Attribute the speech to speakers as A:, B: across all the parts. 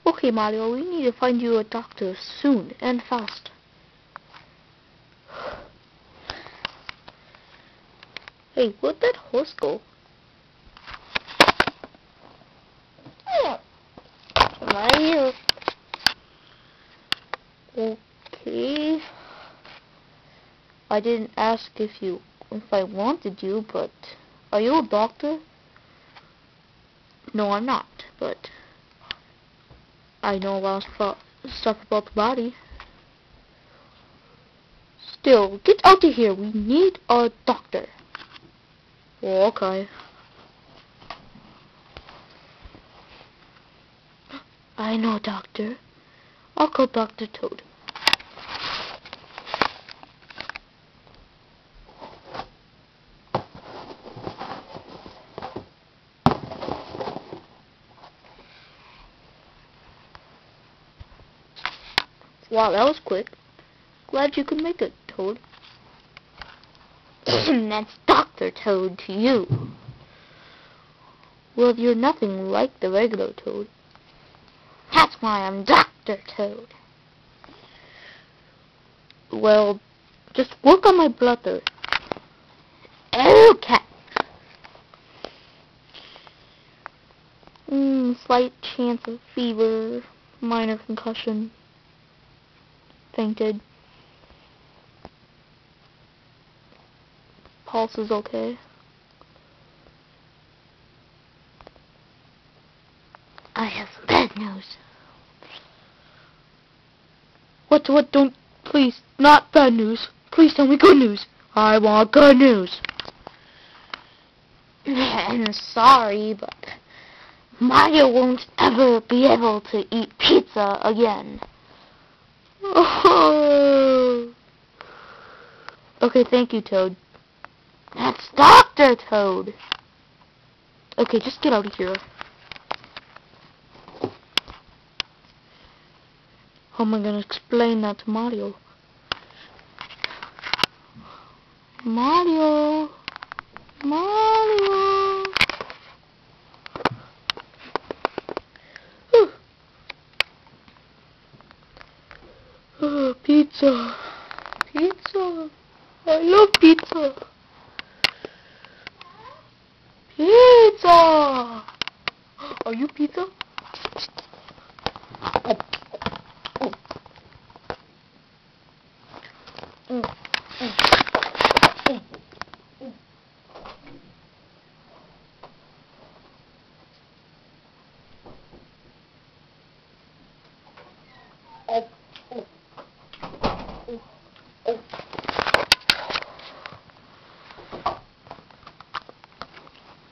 A: Okay, Mario, we need to find you a doctor soon and fast. Hey, where'd that horse go?
B: Mario.
A: Okay. I didn't ask if I wanted you, but are you a doctor? No, I'm not, but I know a lot of stuff about the body. Still, get out of here. We need a doctor. Okay. I know, doctor. I'll call Dr. Toad. Wow, that was quick. Glad you could make it, Toad.
B: That's Dr. Toad to you.
A: Well, you're nothing like the regular Toad.
B: That's why I'm Dr. Toad.
A: Well, just work on my bladder.
B: Okay.
A: Slight chance of fever, minor concussion. Fainted. Pulse is okay.
B: I have some bad news.
A: What, don't, please, not bad news. Please tell me good news. I want good news.
B: I'm sorry, but Mario won't ever be able to eat pizza again.
A: Oh. Okay, thank you, Toad.
B: That's Dr. Toad.
A: Okay, just get out of here. How am I gonna explain that to Mario? Mario! Mario! Pizza! Pizza! I love pizza! Pizza! Are you pizza?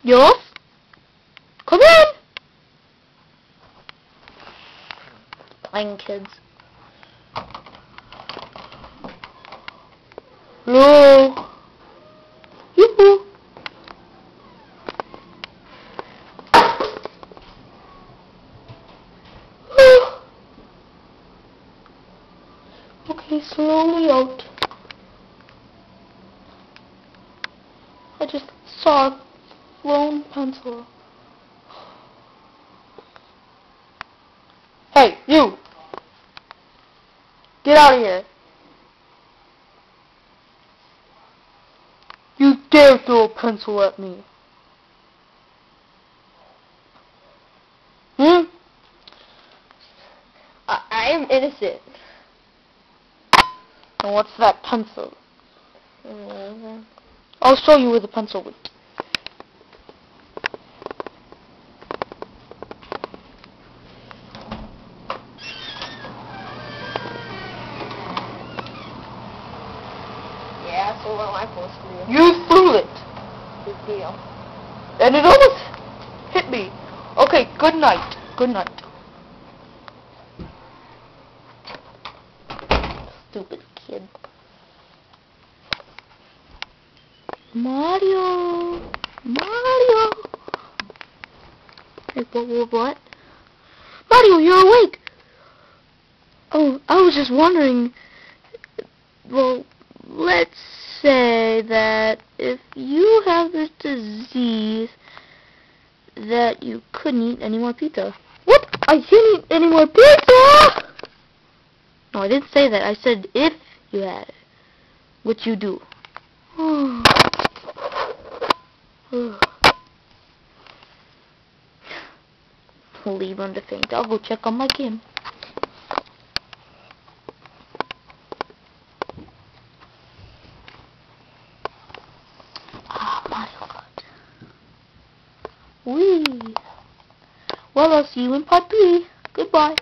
A: Yes? Come in!
B: Playing kids.
A: Hello? Yoo-hoo! Okay, slowly out. I just saw a lone pencil. Hey, you! Get out of here. You dare throw a pencil at me. Hmm?
B: I am innocent.
A: And what's that pencil? I'll show you where the pencil went.
B: Yeah, so what am I supposed to do?
A: You threw it!
B: Big deal.
A: And it almost hit me. Okay, good night. Good night.
B: Stupid kid.
A: Mario! Mario! Hey, what? Mario, you're awake! Oh, I was just wondering, well, let's say that if you have this disease, that you couldn't eat any more pizza. What? I can't eat any more pizza! No, I didn't say that. I said if you had it. Which you do. Leave on the faint. I'll go check on my game. Ah, Mario Kart. Whee! Well, I'll see you in part 3. Goodbye.